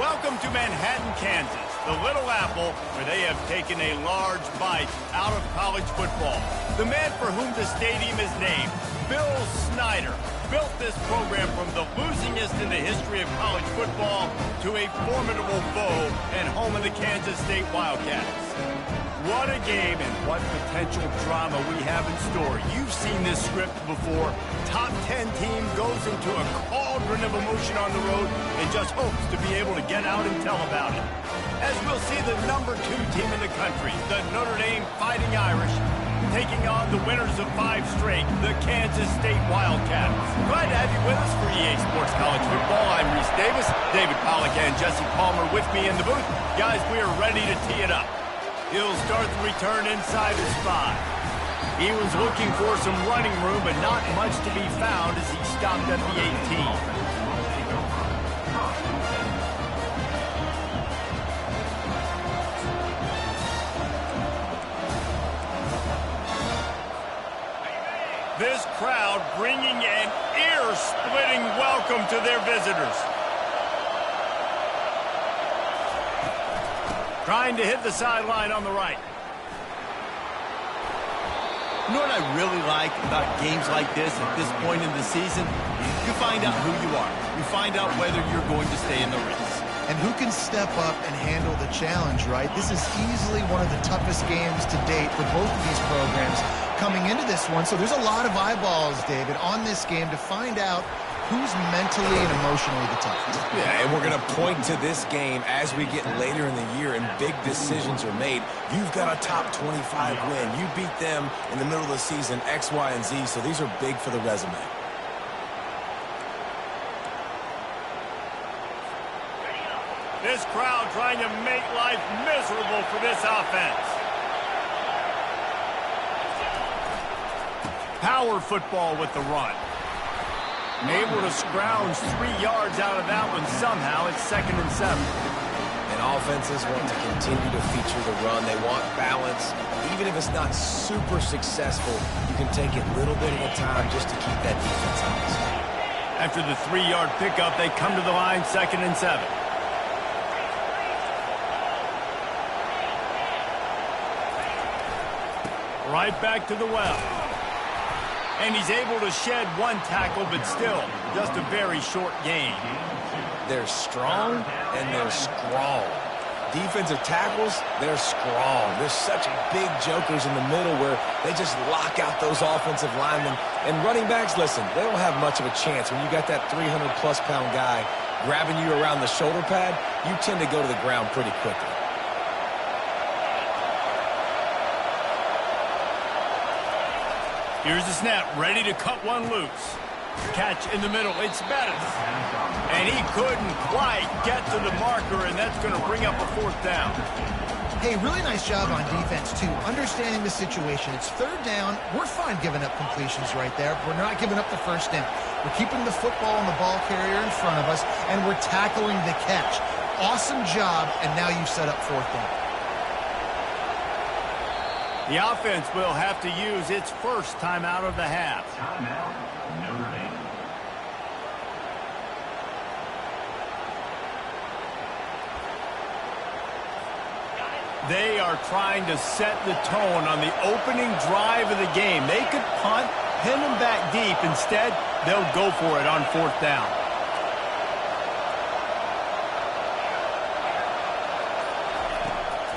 Welcome to Manhattan, Kansas, the Little Apple, where they have taken a large bite out of college football. The man for whom the stadium is named, Bill Snyder, built this program from the losingest in the history of college football to a formidable foe and home of the Kansas State Wildcats. What a game and what potential drama we have in store. You've seen this script before. Top 10 team goes into a cauldron of emotion on the road and just hopes to be able to get out and tell about it. As we'll see the number 2 team in the country, the Notre Dame Fighting Irish, taking on the winners of 5 straight, the Kansas State Wildcats. Glad to have you with us for EA Sports College Football. I'm Reese Davis, David Pollack and Jesse Palmer with me in the booth. Guys, we are ready to tee it up. He'll start the return inside his 5. He was looking for some running room, but not much to be found as he stopped at the 18. This crowd bringing an ear-splitting welcome to their visitors. Trying to hit the sideline on the right. You know what I really like about games like this at this point in the season? You find out who you are. You find out whether you're going to stay in the race. And who can step up and handle the challenge, right? This is easily one of the toughest games to date for both of these programs coming into this one. So there's a lot of eyeballs, David, on this game to find out who's mentally and emotionally the toughest. Yeah, and we're going to point to this game as we get later in the year and big decisions are made. You've got a top 25 win. You beat them in the middle of the season, X, Y, and Z, so these are big for the resume. This crowd trying to make life miserable for this offense. Power football with the run. Able to scrounge 3 yards out of that one somehow. It's 2nd and 7. And offenses want to continue to feature the run. They want balance. Even if it's not super successful, you can take it a little bit at a time just to keep that defense honest. After the 3-yard pickup, they come to the line, 2nd and 7. Right back to the well. And he's able to shed 1 tackle, but still, just a very short game. They're strong, and they're strong. Defensive tackles, they're strong. There's such big jokers in the middle where they just lock out those offensive linemen. And running backs, listen, they don't have much of a chance. When you got that 300-plus pound guy grabbing you around the shoulder pad, you tend to go to the ground pretty quickly. Here's the snap, ready to cut one loose. Catch in the middle, it's Bettis. And he couldn't quite get to the marker, and that's going to bring up a 4th down. Hey, really nice job on defense, too. Understanding the situation. It's 3rd down. We're fine giving up completions right there. We're not giving up the 1st down. We're keeping the football and the ball carrier in front of us, and we're tackling the catch. Awesome job, and now you've set up 4th down. The offense will have to use its first timeout of the half. Timeout, Notre Dame. They are trying to set the tone on the opening drive of the game. They could punt, pin them back deep. Instead, they'll go for it on 4th down.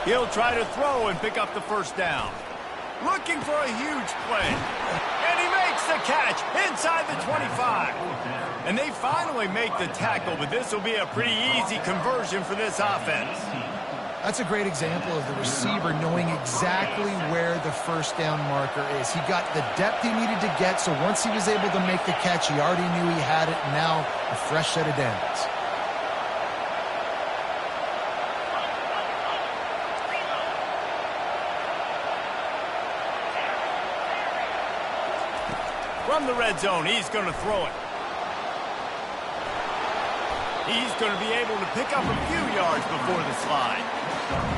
He'll try to throw and pick up the 1st down. Looking for a huge play. And he makes the catch inside the 25. And they finally make the tackle, but this will be a pretty easy conversion for this offense. That's a great example of the receiver knowing exactly where the 1st down marker is. He got the depth he needed to get, so once he was able to make the catch, he already knew he had it, and now a fresh set of downs. From the red zone, he's going to throw it. He's going to be able to pick up a few yards before the slide.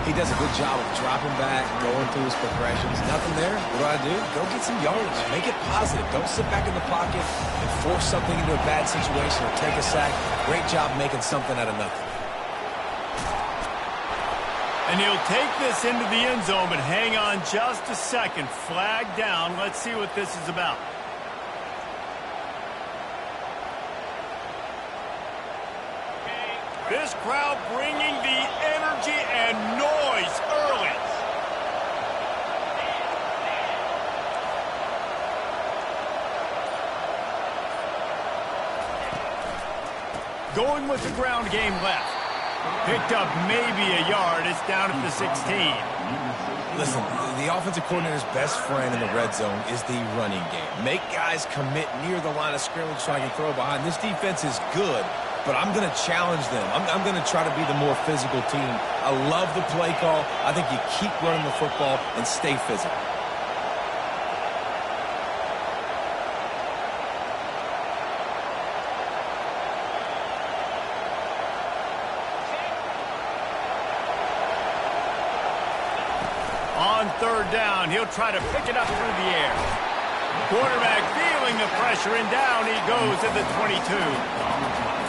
He does a good job of dropping back, going through his progressions. Nothing there. What do? Go get some yardage. Make it positive. Don't sit back in the pocket and force something into a bad situation or take a sack. Great job making something out of nothing. And he'll take this into the end zone, but hang on just a second. Flag down. Let's see what this is about. This crowd bringing the energy and noise early. Going with the ground game left. Picked up maybe a yard. It's down at the 16. Listen, the offensive coordinator's best friend in the red zone is the running game. Make guys commit near the line of scrimmage so I can throw behind. This defense is good, but I'm going to challenge them. I'm going to try to be the more physical team. I love the play call. I think you keep running the football and stay physical. On third down, he'll try to pick it up through the air. Quarterback feeling the pressure, and down he goes at the 22.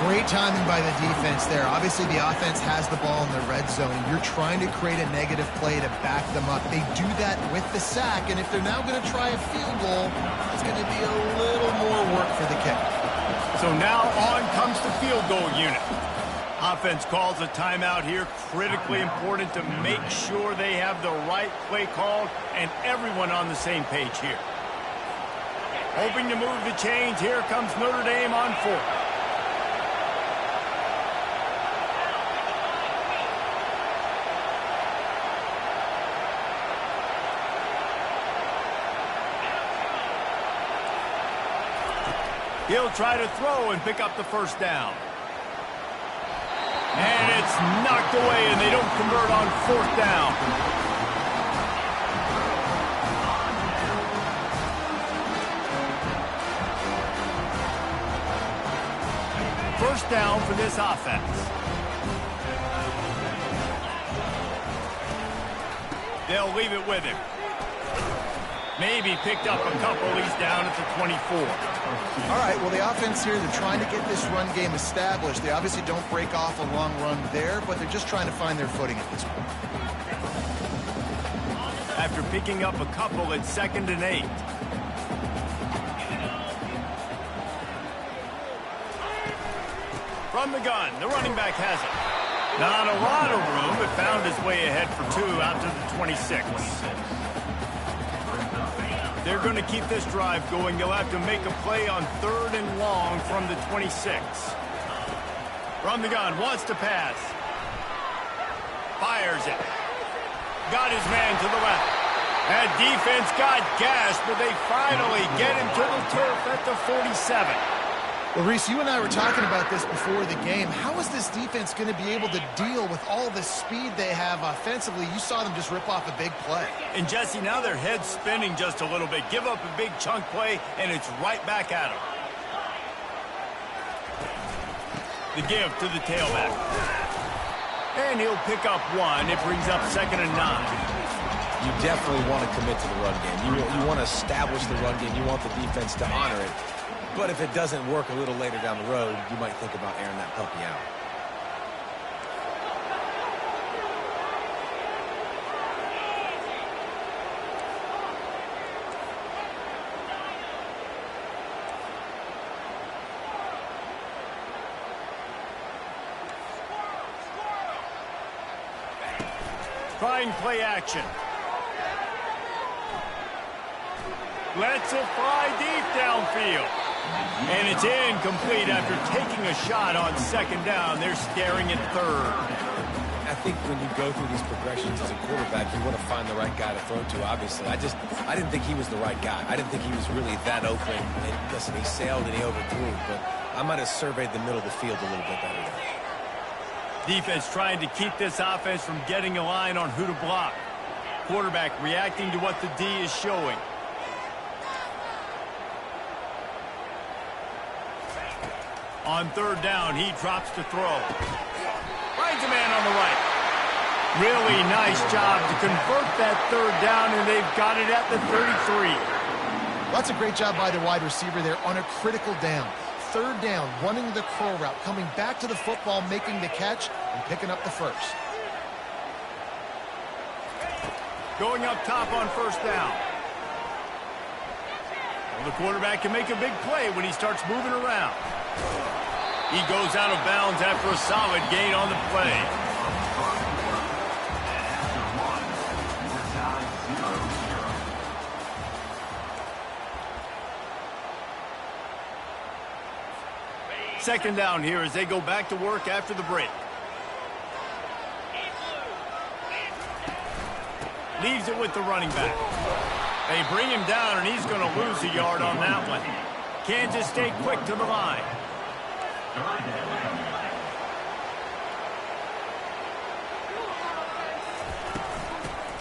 Great timing by the defense there. Obviously, the offense has the ball in the red zone. You're trying to create a negative play to back them up. They do that with the sack, and if they're now going to try a field goal, it's going to be a little more work for the kicker. So now on comes the field goal unit. Offense calls a timeout here. Critically important to make sure they have the right play called and everyone on the same page here. Hoping to move the chains. Here comes Notre Dame on fourth. He'll try to throw and pick up the first down. And it's knocked away, and they don't convert on fourth down. First down for this offense. They'll leave it with him. Maybe picked up a couple. He's down at the 24. All right, well, the offense here, they're trying to get this run game established. They obviously don't break off a long run there, but they're just trying to find their footing at this point. After picking up a couple, it's 2nd and 8. From the gun, the running back has it. Not a lot of room, but found his way ahead for 2 out to the 26. They're going to keep this drive going. They'll have to make a play on 3rd and long from the 26. From the gun, wants to pass. Fires it. Got his man to the left. That defense got gashed, but they finally get him to the turf at the 47. Well, Reese, you and I were talking about this before the game. How is this defense going to be able to deal with all the speed they have offensively? You saw them just rip off a big play. And, Jesse, now their head's spinning just a little bit. Give up a big chunk play, and it's right back at them. The give to the tailback. And he'll pick up 1. It brings up 2nd and 9. You definitely want to commit to the run game. You want to establish the run game. You want the defense to honor it. But if it doesn't work a little later down the road, you might think about airing that puppy out. Trying play action. Lets it fly deep downfield. And it's incomplete after taking a shot on 2nd down. They're staring at 3rd. I think when you go through these progressions as a quarterback, you want to find the right guy to throw to, obviously. I didn't think he was the right guy. I didn't think he was really that open. And listen, he sailed and he overthrew, but I might have surveyed the middle of the field a little bit better there. Defense trying to keep this offense from getting a line on who to block. Quarterback reacting to what the D is showing. On 3rd down, he drops to throw. Finds a man on the right. Really nice job to convert that 3rd down, and they've got it at the 33. That's a great job by the wide receiver there on a critical down. 3rd down, running the curl route, coming back to the football, making the catch, and picking up the first. Going up top on first down. Well, the quarterback can make a big play when he starts moving around. He goes out of bounds after a solid gain on the play. Second down here as they go back to work after the break. Leaves it with the running back. They bring him down, and he's going to lose a yard on that one. Kansas stay quick to the line.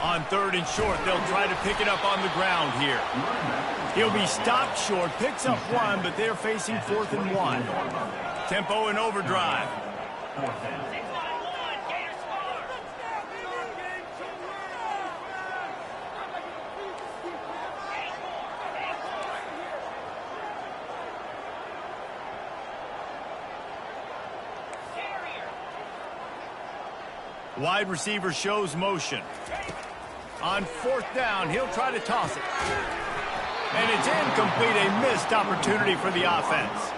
On third and short, they'll try to pick it up on the ground here. He'll be stopped short, picks up one, but they're facing 4th and 1. Tempo and overdrive. Wide receiver shows motion. On 4th down, he'll try to toss it. And it's incomplete, a missed opportunity for the offense.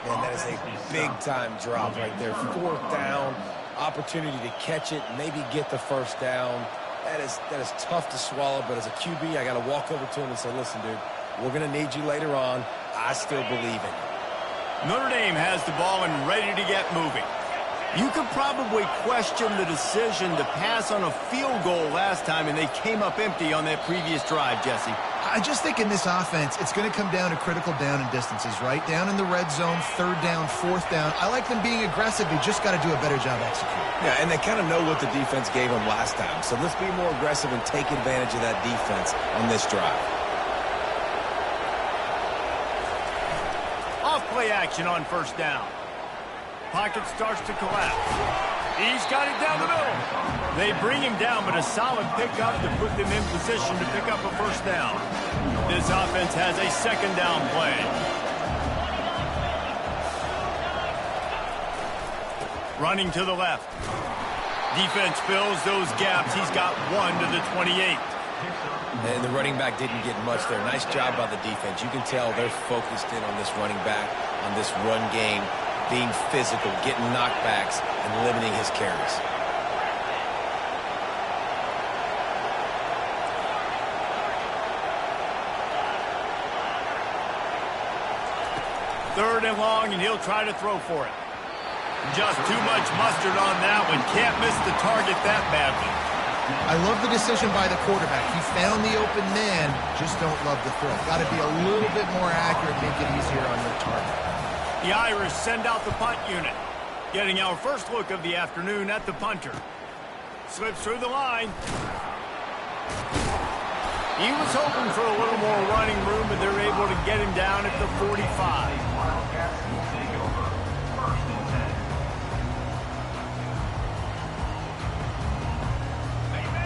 Man, that is a big-time drop right there. 4th down, opportunity to catch it, maybe get the first down. That is tough to swallow, but as a QB, I got to walk over to him and say, listen, dude, we're going to need you later on. I still believe in you. Notre Dame has the ball and ready to get moving. You could probably question the decision to pass on a field goal last time, and they came up empty on that previous drive, Jesse. I just think in this offense, it's going to come down to critical down and distances, right? Down in the red zone, 3rd down, 4th down. I like them being aggressive. They just got to do a better job executing. Yeah, and they kind of know what the defense gave them last time. So let's be more aggressive and take advantage of that defense on this drive. Off play action on first down. Pocket starts to collapse. He's got it down the middle. They bring him down, but a solid pickup to put them in position to pick up a first down. This offense has a second down play. Running to the left. Defense fills those gaps. He's got 1 to the 28. And the running back didn't get much there. Nice job by the defense. You can tell they're focused in on this running back, on this run game, being physical, getting knockbacks, and limiting his carries. Third and long, and he'll try to throw for it. Just too much mustard on that one. Can't miss the target that badly. I love the decision by the quarterback. He found the open man, just don't love the throw. Got to be a little bit more accurate, make it easier on your target. The Irish send out the punt unit. Getting our first look of the afternoon at the punter. Slips through the line. He was hoping for a little more running room, but they're able to get him down at the 45.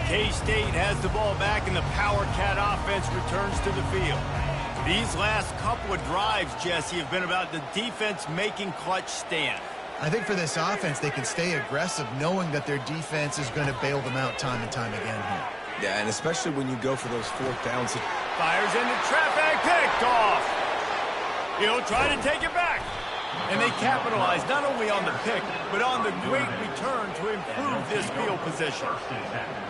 K-State has the ball back, and the Power Cat offense returns to the field. These last couple of drives, Jesse, have been about the defense making clutch stand. I think for this offense, they can stay aggressive knowing that their defense is going to bail them out time and time again here. Yeah, and especially when you go for those 4th downs. Fires into traffic, picked off. He'll try to take it back. And they capitalize not only on the pick, but on the great return to improve this field position.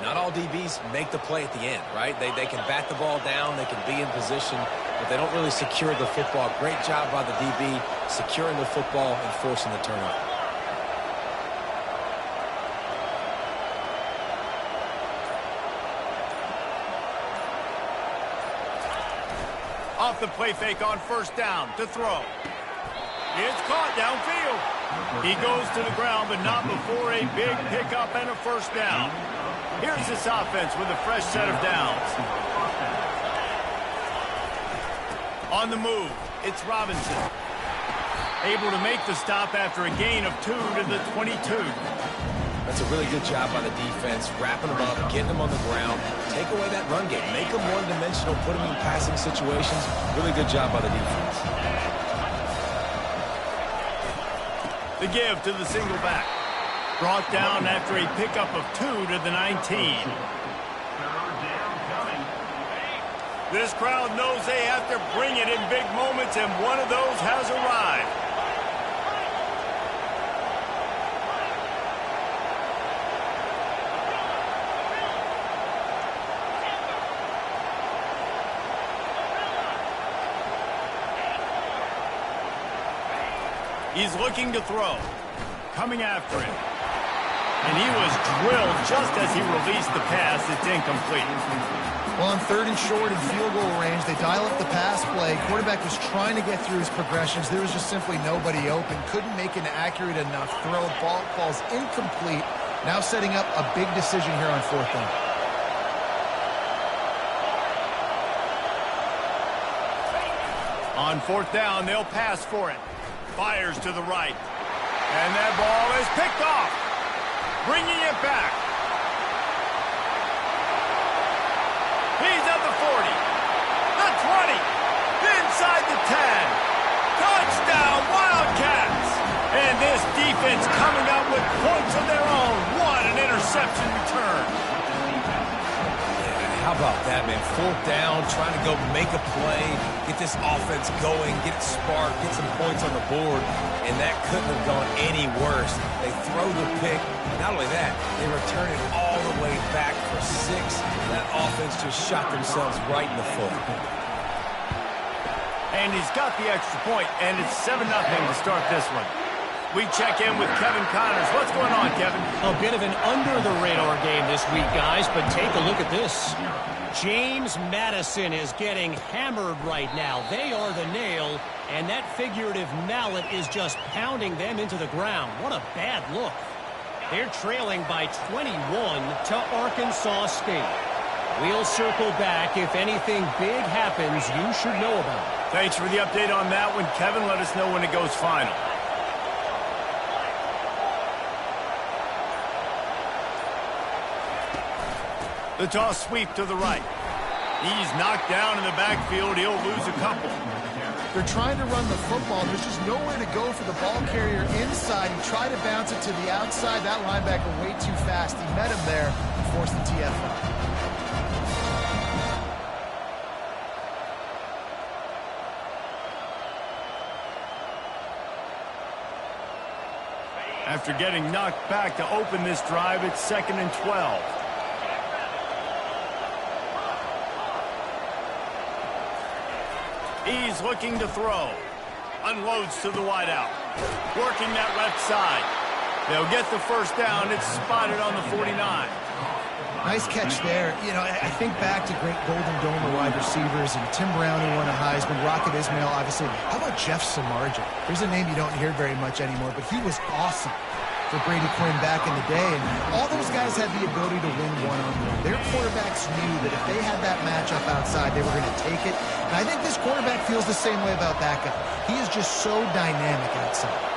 Not all DBs make the play at the end, right? They can bat the ball down, they can be in position, but they don't really secure the football. Great job by the DB securing the football and forcing the turnover. Off the play fake on first down to throw. It's caught downfield. He goes to the ground, but not before a big pickup and a first down. Here's this offense with a fresh set of downs. On the move, it's Robinson. Able to make the stop after a gain of 2 to the 22. That's a really good job by the defense, wrapping them up, getting them on the ground, take away that run game, make them one-dimensional, put them in passing situations. Really good job by the defense. The give to the single back. Brought down after a pickup of 2 to the 19. This crowd knows they have to bring it in big moments, and one of those has arrived. He's looking to throw. Coming after him. And he was drilled just as he released the pass. It's incomplete. Well, on 3rd and short in field goal range, they dial up the pass play. Quarterback was trying to get through his progressions. There was just simply nobody open. Couldn't make an accurate enough throw. Ball falls incomplete. Now setting up a big decision here on 4th down. On 4th down, they'll pass for it. Fires to the right. And that ball is picked off. Bringing it back. He's at the 40. The 20. Inside the 10. Touchdown, Wildcats. And this defense coming up with points of their own. What an interception return. How about that, man? 4th down, trying to go make a play, get this offense going, get it sparked, get some points on the board, and that couldn't have gone any worse. They throw the pick. Not only that, they return it all the way back for 6. That offense just shot themselves right in the foot. And he's got the extra point, and it's 7-0 to start this one. We check in with Kevin Connors. What's going on, Kevin? A bit of an under-the-radar game this week, guys, but take a look at this. James Madison is getting hammered right now. They are the nail, and that figurative mallet is just pounding them into the ground. What a bad look. They're trailing by 21 to Arkansas State. We'll circle back. If anything big happens, you should know about it. Thanks for the update on that one, Kevin. Let us know when it goes final. The toss sweep to the right. He's knocked down in the backfield. He'll lose a couple. They're trying to run the football. There's just nowhere to go for the ball carrier inside. He tried to bounce it to the outside. That linebacker way too fast. He met him there and forced the TFL. After getting knocked back to open this drive, it's 2nd and 12. He's looking to throw. Unloads to the wideout. Working that left side. They'll get the 1st down. It's spotted on the 49. Nice catch there. You know, I think back to great Golden Dome wide receivers and Tim Brown, who won a Heisman, Rocket Ismail, obviously. How about Jeff Samardzija? There's a name you don't hear very much anymore, but he was awesome for Brady Quinn back in the day. And all those guys had the ability to win one-on-one. Their quarterbacks knew that if they had that matchup outside, they were going to take it. And I think this quarterback feels the same way about that guy. He is just so dynamic outside.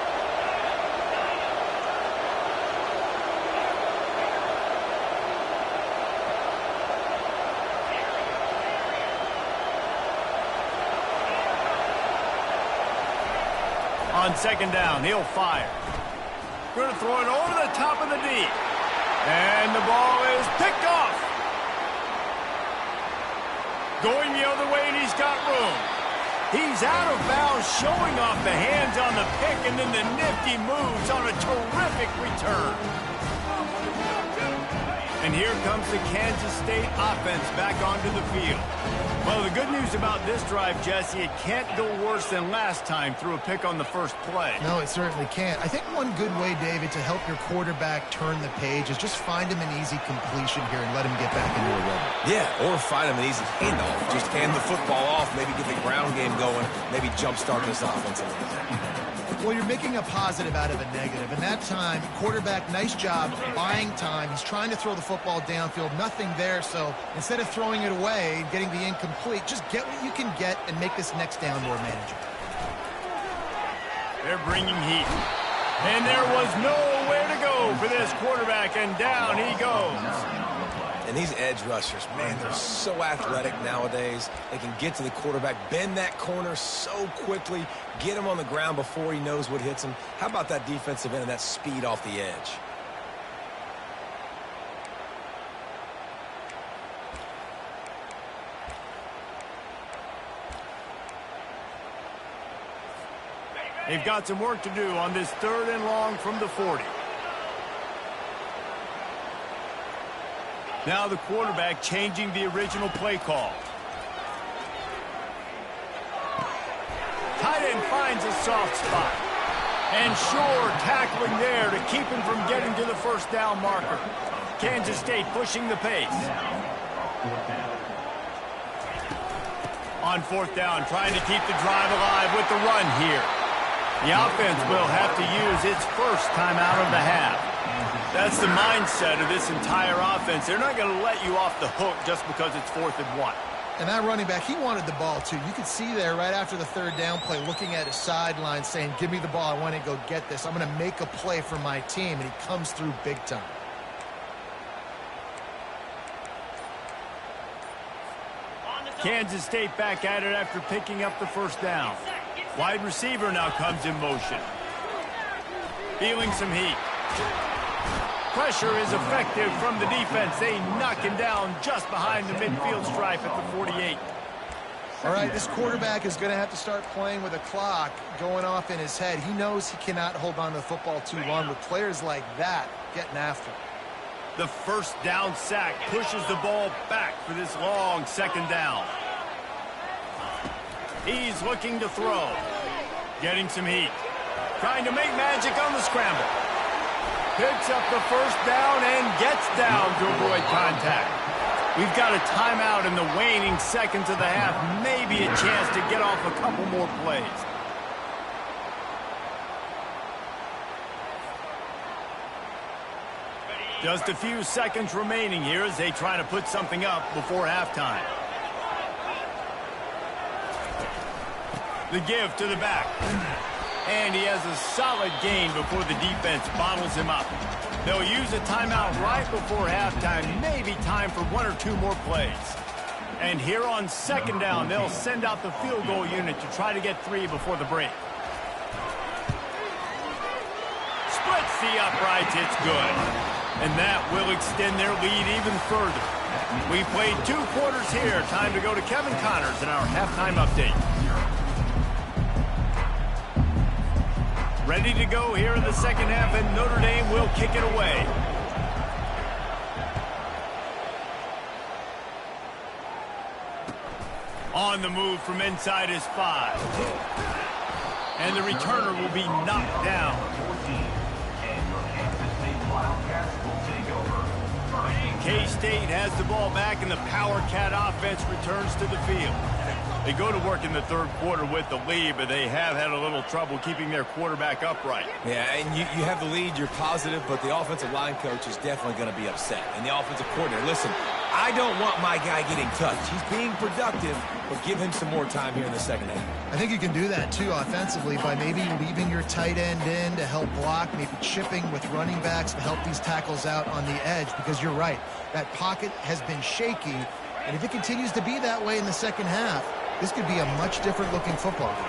On 2nd down, he'll fire. Going to throw it over the top of the D. And the ball is picked off. Going the other way, and he's got room. He's out of bounds, showing off the hands on the pick, and then the nifty moves on a terrific return. And here comes the Kansas State offense back onto the field. Well, the good news about this drive, Jesse, it can't go worse than last time through a pick on the first play. No, it certainly can't. I think one good way, David, to help your quarterback turn the page is just find him an easy completion here and let him get back into a rhythm. Yeah, or find him an easy handoff. Just hand the football off, maybe get the ground game going, maybe jumpstart this offense a little bit. Well, you're making a positive out of a negative. And that time, quarterback, nice job buying time. He's trying to throw the football downfield. Nothing there. So instead of throwing it away and getting the incomplete, just get what you can get and make this next down more manageable. They're bringing heat. And there was nowhere to go for this quarterback, and down he goes. And these edge rushers, man, they're so athletic nowadays. They can get to the quarterback, bend that corner so quickly, get him on the ground before he knows what hits him. How about that defensive end and that speed off the edge? They've got some work to do on this 3rd and long from the 40. Now the quarterback changing the original play call. Tight end finds a soft spot. And sure, tackling there to keep him from getting to the first down marker. Kansas State pushing the pace. On 4th down, trying to keep the drive alive with the run here. The offense will have to use its first timeout of the half. That's the mindset of this entire offense. They're not going to let you off the hook just because it's 4th and 1. And that running back, he wanted the ball too. You could see there right after the 3rd down play, looking at his sideline saying, give me the ball, I want to go get this. I'm going to make a play for my team, and he comes through big time. Kansas State back at it after picking up the first down. Wide receiver now comes in motion. Feeling some heat. Pressure is effective from the defense. They knock him down just behind the midfield stripe at the 48. All right, this quarterback is going to have to start playing with a clock going off in his head. He knows he cannot hold on to the football too long with players like that getting after him. The first down sack pushes the ball back for this long 2nd down. He's looking to throw. Getting some heat. Trying to make magic on the scramble. Picks up the first down and gets down to avoid contact. We've got a timeout in the waning seconds of the half. Maybe a chance to get off a couple more plays. Just a few seconds remaining here as they try to put something up before halftime. The give to the back. And he has a solid gain before the defense bottles him up. They'll use a timeout right before halftime. Maybe time for 1 or 2 more plays. And here on 2nd down, they'll send out the field goal unit to try to get 3 before the break. Splits the uprights. It's good. And that will extend their lead even further. We played 2 quarters here. Time to go to Kevin Connors in our halftime update. Ready to go here in the 2nd half, and Notre Dame will kick it away. On the move from inside his 5. And the returner will be knocked down. K-State has the ball back, and the Power Cat offense returns to the field. They go to work in the 3rd quarter with the lead, but they have had a little trouble keeping their quarterback upright. Yeah, and you have the lead, you're positive, but the offensive line coach is definitely going to be upset. And the offensive coordinator, listen, I don't want my guy getting touched. He's being productive, but give him some more time here in the 2nd half. I think you can do that, too, offensively, by maybe leaving your tight end in to help block, maybe chipping with running backs to help these tackles out on the edge, because you're right. That pocket has been shaky, and if it continues to be that way in the 2nd half, this could be a much different-looking football game.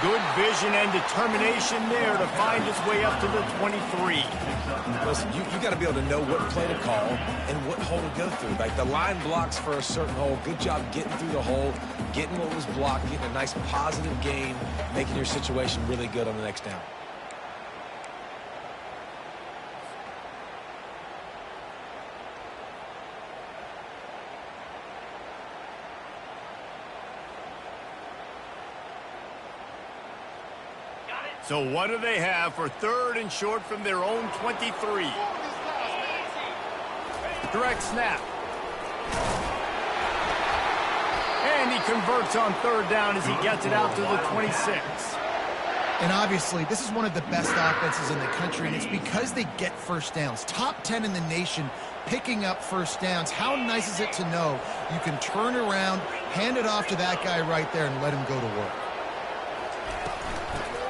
Good vision and determination there to find his way up to the 23. Listen, you got to be able to know what play to call and what hole to go through. Like the line blocks for a certain hole. Good job getting through the hole, getting what was blocked, getting a nice positive gain, making your situation really good on the next down. So what do they have for 3rd and short from their own 23? Direct snap. And he converts on 3rd down as he gets it out to the 26. And obviously, this is one of the best offenses in the country, and it's because they get first downs. Top 10 in the nation picking up first downs. How nice is it to know you can turn around, hand it off to that guy right there, and let him go to work.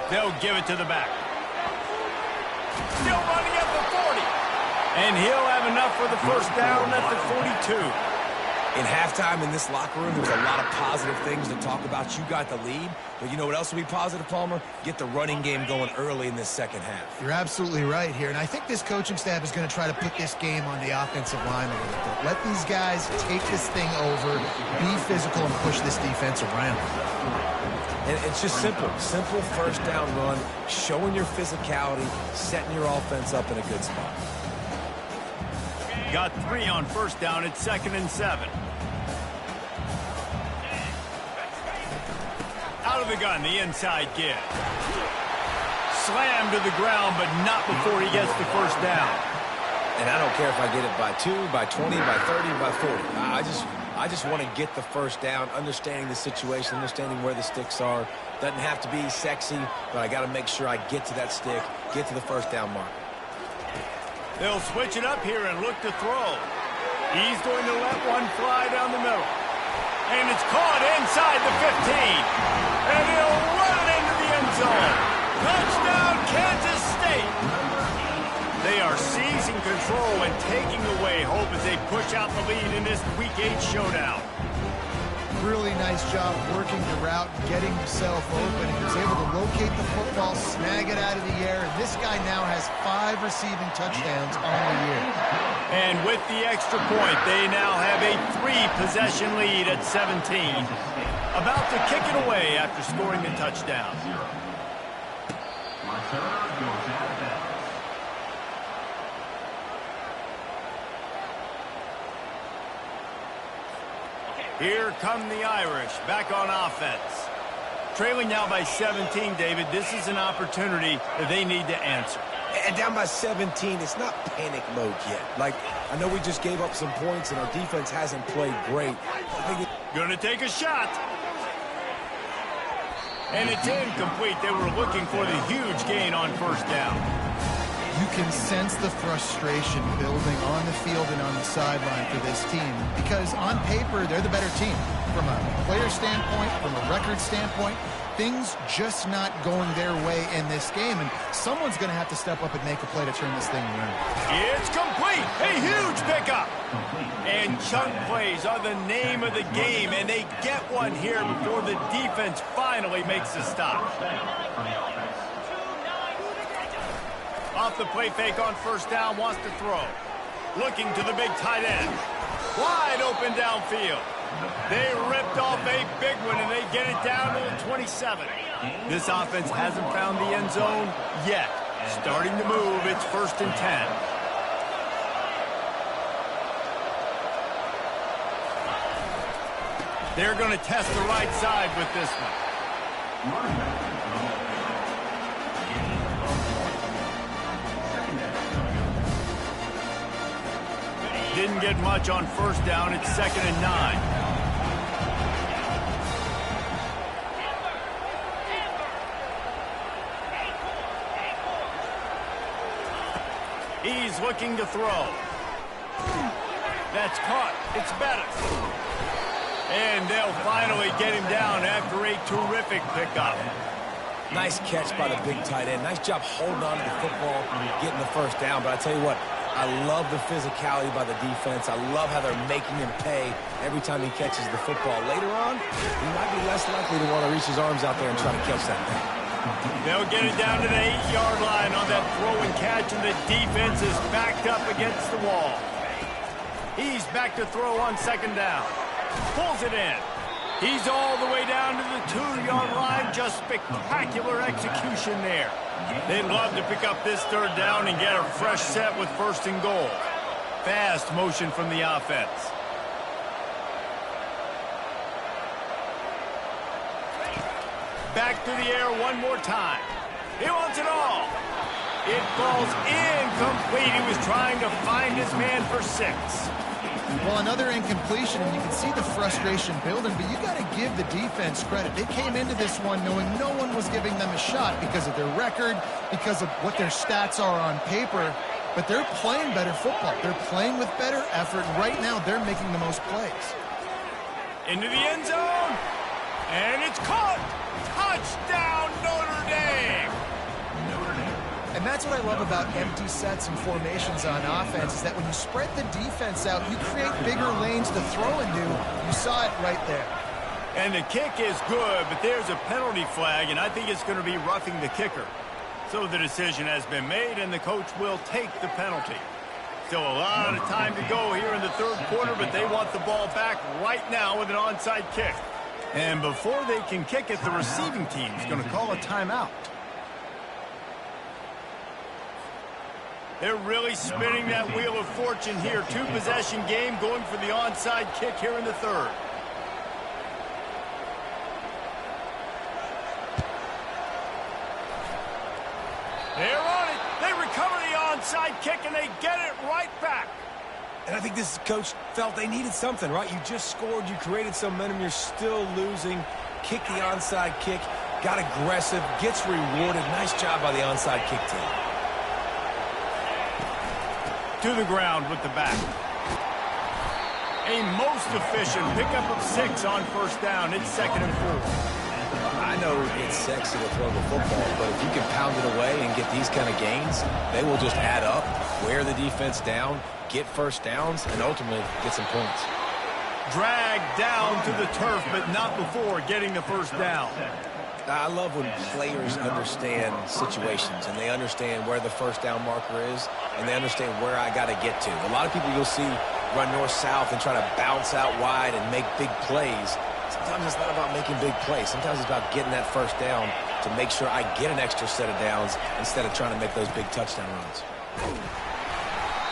They'll give it to the back. Still running at the 40. And he'll have enough for the first down at the 42. In halftime in this locker room, there's a lot of positive things to talk about. You got the lead, but you know what else will be positive, Palmer? Get the running game going early in this 2nd half. You're absolutely right here, and I think this coaching staff is going to try to put this game on the offensive line a little bit. Let these guys take this thing over, be physical, and push this defense around. And it's just simple first down run, showing your physicality, setting your offense up in a good spot. Got 3 on first down at 2nd and 7. Out of the gun, the inside give. Slammed to the ground, but not before he gets the first down. And I don't care if I get it by 2, by 20, by 30, by 40. I just want to get the first down, understanding the situation, understanding where the sticks are. Doesn't have to be sexy, but I got to make sure I get to that stick, get to the first down mark. They'll switch it up here and look to throw. He's going to let one fly down the middle. And it's caught inside the 15. And he'll run it into the end zone. Touchdown, Kansas State. They are seizing control and taking away hope as they push out the lead in this Week 8 showdown. Really nice job working the route, getting himself open. He was able to locate the football, snag it out of the air, and this guy now has 5 receiving touchdowns on the year. And with the extra point, they now have a 3-possession lead at 17. About to kick it away after scoring the touchdown. Here come the Irish, back on offense. Trailing now by 17, David. This is an opportunity that they need to answer. And down by 17, it's not panic mode yet. Like, I know we just gave up some points and our defense hasn't played great. Gonna take a shot. And it's incomplete. They were looking for the huge gain on first down. You can sense the frustration building on the field and on the sideline for this team because on paper, they're the better team. From a player standpoint, from a record standpoint, things just not going their way in this game, and someone's going to have to step up and make a play to turn this thing around. It's complete. A huge pickup. And chunk plays are the name of the game, and they get one here before the defense finally makes a stop. Off the play fake on first down, wants to throw. Looking to the big tight end. Wide open downfield. They ripped off a big one, and they get it down to the 27. This offense hasn't found the end zone yet. Starting to move, it's 1st and 10. They're going to test the right side with this one. Didn't get much on first down. It's 2nd and 9. He's looking to throw. That's caught. It's Bettis. And they'll finally get him down after a terrific pickup. Nice catch by the big tight end. Nice job holding on to the football, getting the first down. But I tell you what, I love the physicality by the defense. I love how they're making him pay every time he catches the football. Later on, he might be less likely to want to reach his arms out there and try to catch that thing. They'll get it down to the 8-yard line on that throw and catch, and the defense is backed up against the wall. He's back to throw on 2nd down. Pulls it in. He's all the way down to the 2-yard line. Just spectacular execution there. They'd love to pick up this 3rd down and get a fresh set with 1st and goal. Fast motion from the offense. Back to the air one more time. He wants it all. It falls incomplete. He was trying to find his man for 6. Well, another incompletion, and you can see the frustration building, but you got to give the defense credit. They came into this one knowing no one was giving them a shot because of their record, because of what their stats are on paper, but they're playing better football. They're playing with better effort. Right now, they're making the most plays. Into the end zone, and it's caught. Touchdown, Notre Dame. And that's what I love about empty sets and formations on offense is that when you spread the defense out, you create bigger lanes to throw into. You saw it right there. And the kick is good, but there's a penalty flag, and I think it's going to be roughing the kicker. So the decision has been made, and the coach will take the penalty. Still a lot of time to go here in the 3rd quarter, but they want the ball back right now with an onside kick. And before they can kick it, the receiving team is going to call a timeout. They're really spinning that wheel of fortune here. Two-possession game going for the onside kick here in the third. They're on it. They recover the onside kick, and they get it right back. And I think this coach felt they needed something, right? You just scored. You created some momentum. You're still losing. Kick the onside kick. Got aggressive. Gets rewarded. Nice job by the onside kick team. To the ground with the back. A most efficient pickup of 6 on first down. It's 2nd and 4. I know it's sexy to throw the football, but if you can pound it away and get these kind of gains, they will just add up, wear the defense down, get first downs, and ultimately get some points. Dragged down to the turf, but not before getting the first down. I love when players understand situations and they understand where the first down marker is and they understand where I got to get to. A lot of people you'll see run north-south and try to bounce out wide and make big plays. Sometimes it's not about making big plays. Sometimes it's about getting that first down to make sure I get an extra set of downs instead of trying to make those big touchdown runs.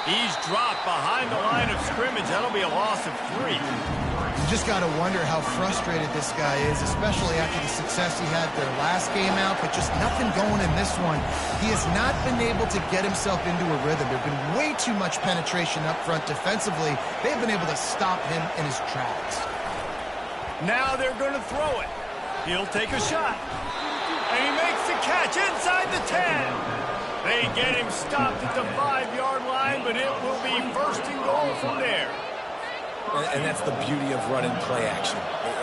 He's dropped behind the line of scrimmage. That'll be a loss of 3. You just got to wonder how frustrated this guy is, especially after the success he had their last game out, but just nothing going in this one. He has not been able to get himself into a rhythm. There's been way too much penetration up front defensively. They've been able to stop him in his tracks. Now they're going to throw it. He'll take a shot. And he makes the catch inside the 10. They get him stopped at the 5-yard line, but it will be 1st and goal from there. And that's the beauty of running play action.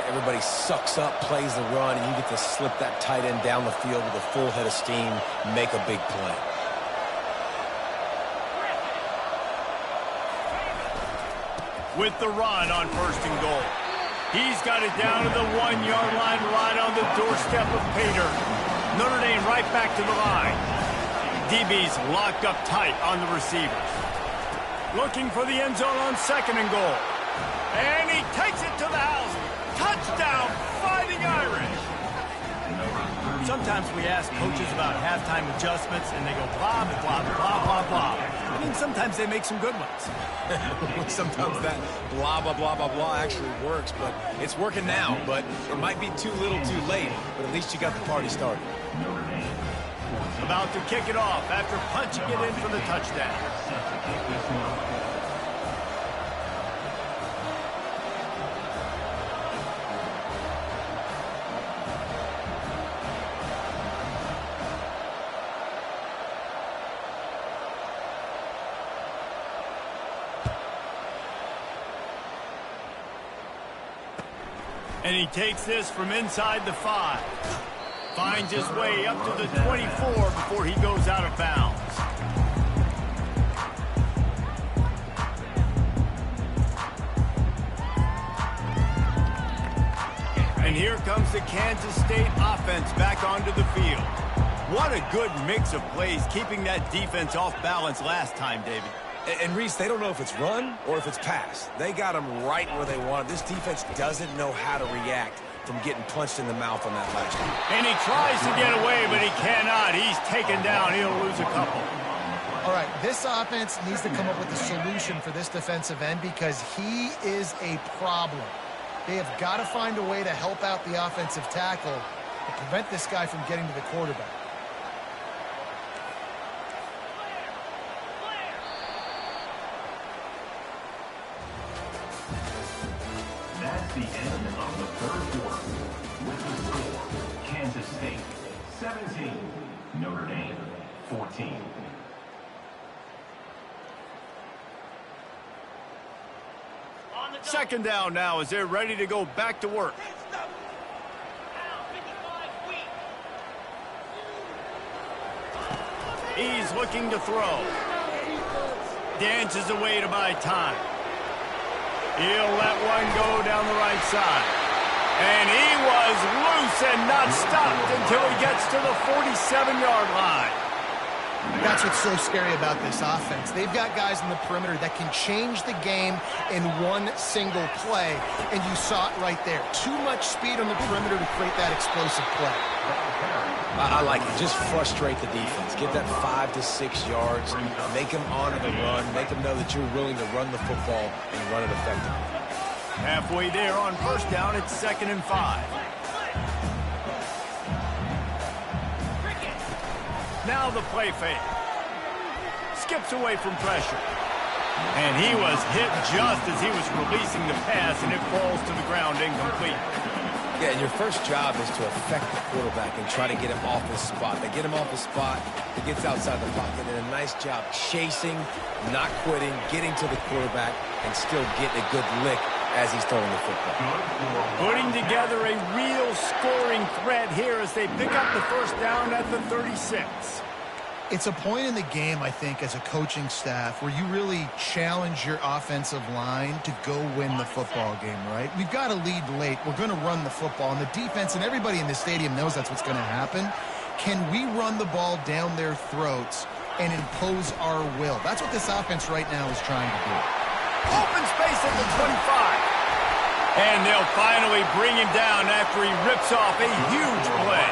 Everybody sucks up, plays the run, and you get to slip that tight end down the field with a full head of steam, make a big play. With the run on 1st and goal. He's got it down to the 1-yard line, right on the doorstep of Pater. Notre Dame right back to the line. DB's locked up tight on the receivers. Looking for the end zone on 2nd and goal. And he takes it to the house. Touchdown, Fighting Irish. Sometimes we ask coaches about halftime adjustments, and they go blah, blah, blah, blah, blah. I mean, sometimes they make some good ones. Sometimes that blah, blah, blah, blah, blah actually works, but it's working now. But it might be too little too late, but at least you got the party started. About to kick it off after punching it in for the touchdown. And he takes this from inside the 5. Finds his way up to the 24 before he goes out of bounds. And here comes the Kansas State offense back onto the field. What a good mix of plays, keeping that defense off balance last time, David. And Reese, they don't know if it's run or if it's pass. They got them right where they want. This defense doesn't know how to react from getting punched in the mouth on that last one. And he tries to get away, but he cannot. He's taken down. He'll lose a couple. All right, this offense needs to come up with a solution for this defensive end because he is a problem. They have got to find a way to help out the offensive tackle to prevent this guy from getting to the quarterback. That's the end of the 3rd quarter. With the score, Kansas State 17, Notre Dame 14. Second down now as they're ready to go back to work. He's looking to throw. Dances away to buy time. He'll let one go down the right side. And he was loose and not stopped until he gets to the 47-yard line. That's what's so scary about this offense. They've got guys in the perimeter that can change the game in one single play, and you saw it right there. Too much speed on the perimeter to create that explosive play. I like it. Just frustrate the defense. Get that 5 to 6 yards. Make them honor the run. Make them know that you're willing to run the football and run it effectively. Halfway there on first down, it's 2nd and 5. Now the play fake. Skips away from pressure. And he was hit just as he was releasing the pass, and it falls to the ground incomplete. Yeah, and your first job is to affect the quarterback and try to get him off his spot. They get him off his spot, he gets outside the pocket, and a nice job chasing, not quitting, getting to the quarterback, and still getting a good lick as he's throwing the football. Putting together a real scoring threat here as they pick up the first down at the 36. It's a point in the game, I think, as a coaching staff where you really challenge your offensive line to go win the football game, right? We've got to lead late. We're going to run the football, and the defense and everybody in the stadium knows that's what's going to happen. Can we run the ball down their throats and impose our will? That's what this offense right now is trying to do. Open space at the 25. And they'll finally bring him down after he rips off a huge play.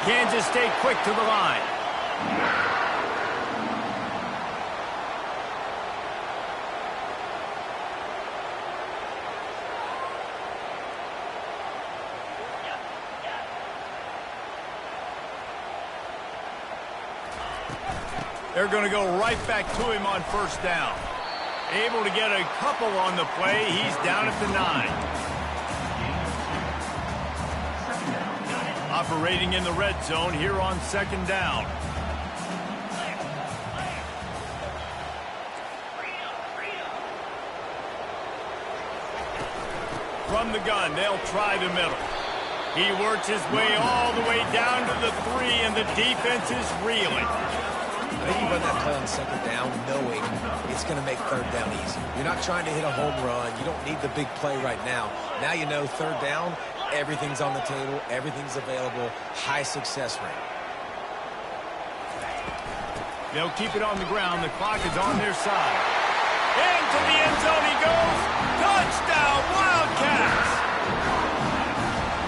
Kansas State quick to the line. They're going to go right back to him on first down. Able to get a couple on the play. He's down at the 9. Operating in the red zone here on 2nd down. From the gun, they'll try the middle. He works his way all the way down to the 3, and the defense is reeling. I think you run that play on 2nd down knowing it's going to make 3rd down easy. You're not trying to hit a home run. You don't need the big play right now. Now you know 3rd down, everything's on the table, everything's available, high success rate. They'll keep it on the ground. The clock is on their side. Into the end zone he goes. Touchdown, Wildcats!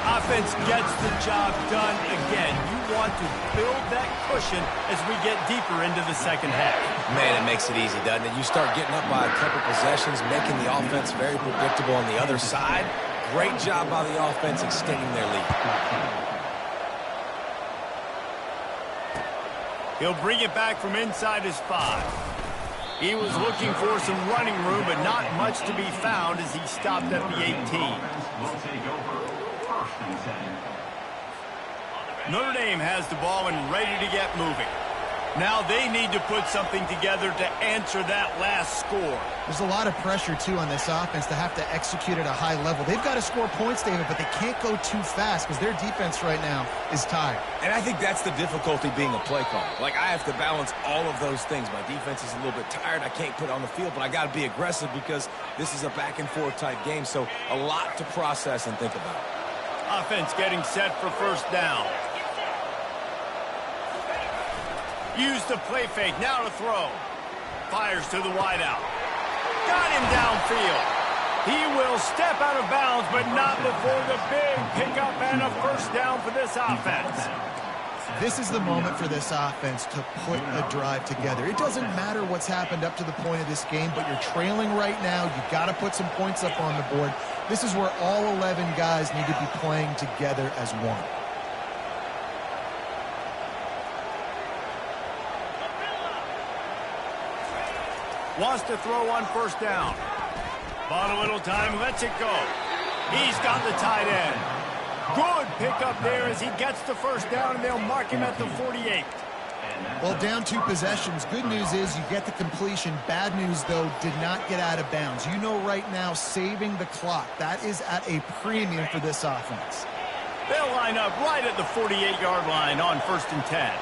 Offense gets the job done again. You want to build that cushion as we get deeper into the second half. Man, it makes it easy, doesn't it? You start getting up by a couple possessions, making the offense very predictable on the other side. Great job by the offense extending their lead. He'll bring it back from inside his 5. He was looking for some running room, but not much to be found as he stopped at the 18. Notre Dame has the ball and ready to get moving. Now they need to put something together to answer that last score. There's a lot of pressure, too, on this offense to have to execute at a high level. They've got to score points, David, but they can't go too fast because their defense right now is tired. And I think that's the difficulty being a play caller. Like, I have to balance all of those things. My defense is a little bit tired. I can't put it on the field, but I got to be aggressive because this is a back-and-forth type game, so a lot to process and think about. Offense getting set for first down. Use the play fake, now to throw. Fires to the wideout. Got him downfield. He will step out of bounds, but not before the big pickup and a first down for this offense. This is the moment for this offense to put a drive together. It doesn't matter what's happened up to the point of this game, but you're trailing right now. You've got to put some points up on the board. This is where all 11 guys need to be playing together as one. Wants to throw on first down. Bought a little time, lets it go. He's got the tight end. Good pickup there as he gets the first down, and they'll mark him at the 48. Well, down 2 possessions. Good news is you get the completion. Bad news, though, did not get out of bounds. You know right now, saving the clock. That is at a premium for this offense. They'll line up right at the 48-yard line on 1st and 10.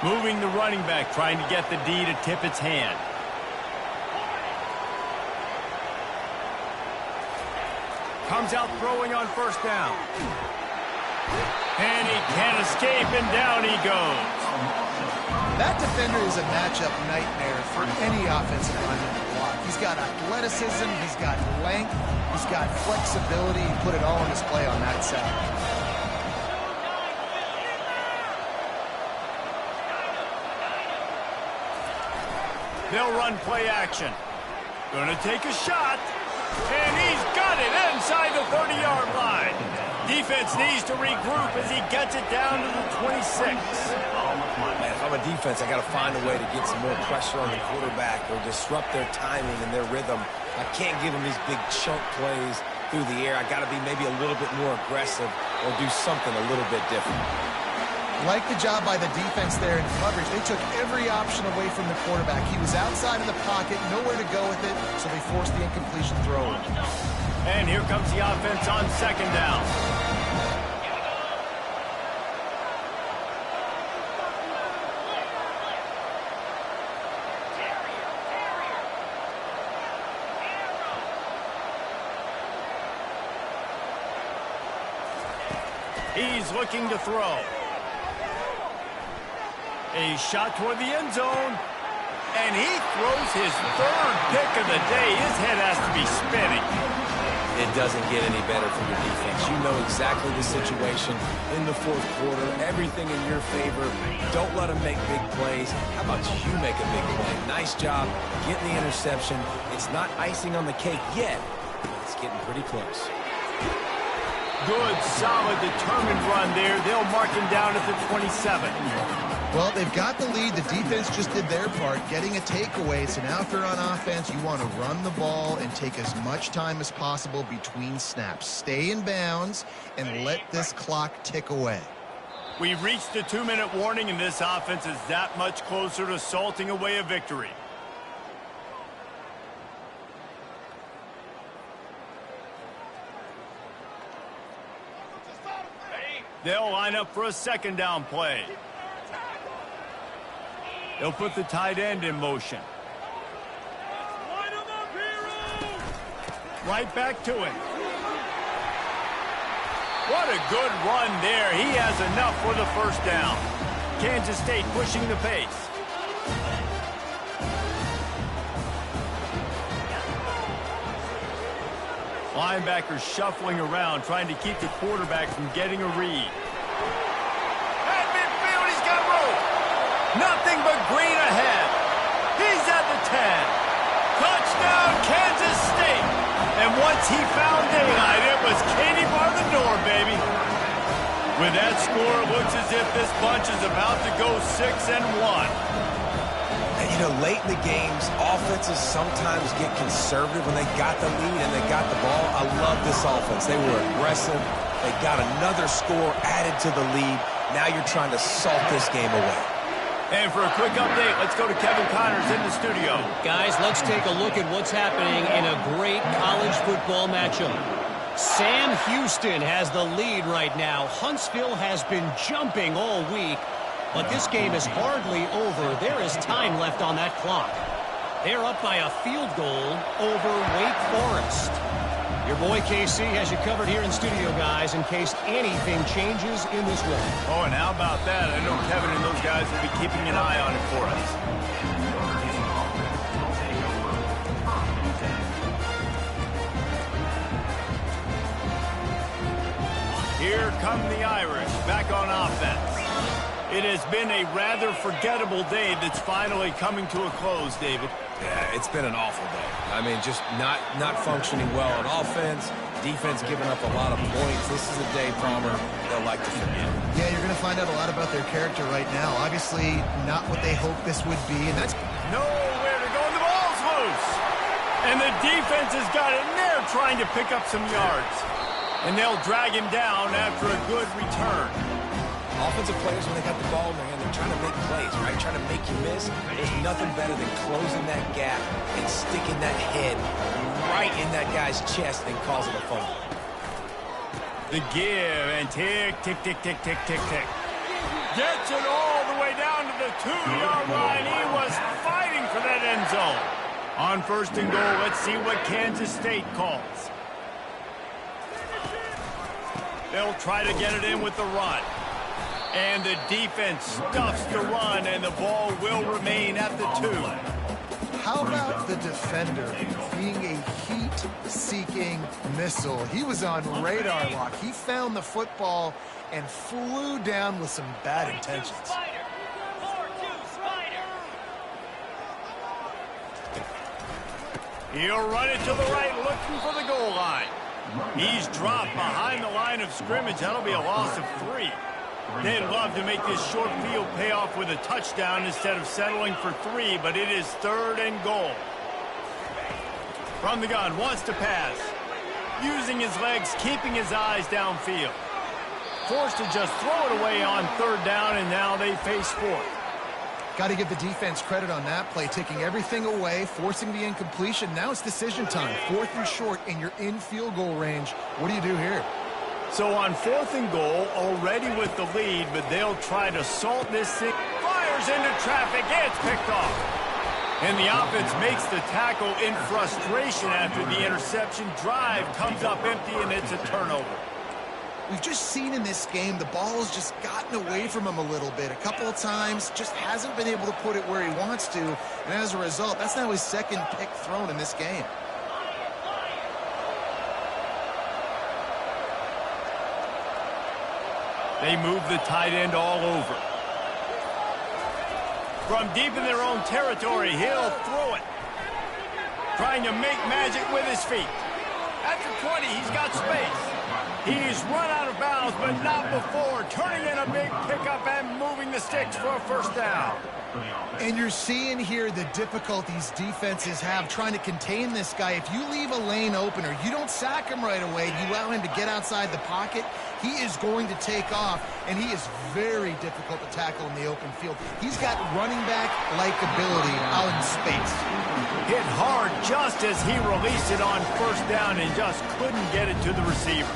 Moving the running back, trying to get the D to tip its hand. Comes out throwing on first down. And he can't escape, and down he goes. That defender is a matchup nightmare for any offensive lineman to block. He's got athleticism, he's got length, he's got flexibility. He put it all on display on that sack. They'll run play action. Gonna take a shot. And he's got it inside the 30-yard line. Defense needs to regroup as he gets it down to the 26. Man, if I'm a defense, I got to find a way to get some more pressure on the quarterback or disrupt their timing and their rhythm. I can't give them these big chunk plays through the air. I got to be maybe a little bit more aggressive or do something a little bit different. Like the job by the defense there in coverage. They took every option away from the quarterback. He was outside of the pocket, nowhere to go with it, so they forced the incompletion throw. And here comes the offense on second down. He's looking to throw. A shot toward the end zone. And he throws his third pick of the day. His head has to be spinning. It doesn't get any better for your defense. You know exactly the situation in the fourth quarter. Everything in your favor. Don't let them make big plays. How about you make a big play? Nice job getting the interception. It's not icing on the cake yet, but it's getting pretty close. Good, solid, determined run there. They'll mark him down at the 27. Well, they've got the lead. The defense just did their part, getting a takeaway. So now if they're on offense, you want to run the ball and take as much time as possible between snaps. Stay in bounds and let this clock tick away. We've reached the 2-minute warning, and this offense is that much closer to salting away a victory. They'll line up for a second down play. They'll put the tight end in motion. Right back to him. What a good run there. He has enough for the first down. Kansas State pushing the pace. Linebackers shuffling around, trying to keep the quarterback from getting a read. At midfield, he's got room. Nothing but green ahead. He's at the 10. Touchdown, Kansas State. And once he found daylight, it was Katie bar the door, baby. With that score, it looks as if this bunch is about to go 6-1. And, you know, late in the games, offenses sometimes get conservative when they got the lead and they got the ball. I love this offense. They were aggressive. They got another score added to the lead. Now you're trying to salt this game away. And for a quick update, let's go to Kevin Connors in the studio. Guys, let's take a look at what's happening in a great college football matchup. Sam Houston has the lead right now. Huntsville has been jumping all week, but this game is hardly over. There is time left on that clock. They're up by a field goal over Wake Forest. Your boy KC has you covered here in studio, guys, in case anything changes in this one. Oh, and how about that? I know Kevin and those guys will be keeping an eye on it for us. Here come the Irish back on offense. It has been a rather forgettable day that's finally coming to a close, David. Yeah, it's been an awful day. I mean, just not functioning well on offense. Defense giving up a lot of points. This is a day, Palmer, they'll like to forget. Yeah, you're going to find out a lot about their character right now. Obviously, not what they hoped this would be, and that's nowhere to go, and the ball's loose. And the defense has got it, and they're trying to pick up some yards. And they'll drag him down after a good return. Offensive players, when they got the ball in their hand, they're trying to make plays, right? Trying to make you miss. There's nothing better than closing that gap and sticking that head right in that guy's chest and causing a fumble. The give and tick, tick, tick, tick, tick, tick, tick. Gets it all the way down to the 2-yard line. He was fighting for that end zone. On first and goal, let's see what Kansas State calls. They'll try to get it in with the run. And the defense stuffs the run, and the ball will remain at the 2. How about the defender being a heat-seeking missile? He was on radar lock. He found the football and flew down with some bad intentions. He'll run it to the right, looking for the goal line. He's dropped behind the line of scrimmage. That'll be a loss of 3. They'd love to make this short field pay off with a touchdown instead of settling for 3, but it is 3rd and goal. From the gun, wants to pass. Using his legs, keeping his eyes downfield. Forced to just throw it away on 3rd down, and now they face 4th. Got to give the defense credit on that play, taking everything away, forcing the incompletion. Now it's decision time. 4th and short, and you're in field goal range. What do you do here? So on 4th and goal, already with the lead, but they'll try to salt this thing. Fires into traffic, it's picked off. And the offense makes the tackle in frustration after the interception. Drive comes up empty, and it's a turnover. We've just seen in this game the ball has just gotten away from him a little bit. A couple of times, just hasn't been able to put it where he wants to. And as a result, that's now his 2nd pick thrown in this game. They move the tight end all over. From deep in their own territory, he'll throw it. Trying to make magic with his feet. At the 20, he's got space. He's run out of bounds, but not before. Turning in a big pickup and moving the sticks for a 1st down. And you're seeing here the difficulties defenses have trying to contain this guy. If you leave a lane open or you don't sack him right away, you allow him to get outside the pocket, he is going to take off, and he is very difficult to tackle in the open field. He's got running back-like ability out in space. Hit hard just as he released it on 1st down and just couldn't get it to the receiver.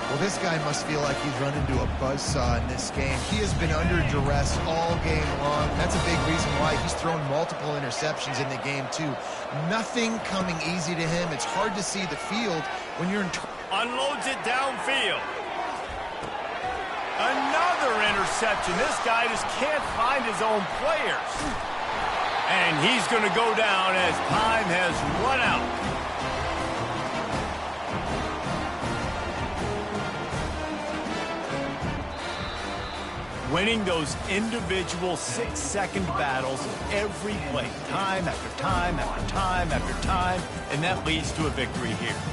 Well, this guy must feel like he's run into a buzzsaw in this game. He has been under duress all game long. That's a big reason why he's thrown multiple interceptions in the game, too. Nothing coming easy to him. It's hard to see the field when you're in... Unloads it downfield. Another interception. This guy just can't find his own players. And he's going to go down as time has run out. Winning those individual 6-second battles every play, time after time after time after time, and that leads to a victory here.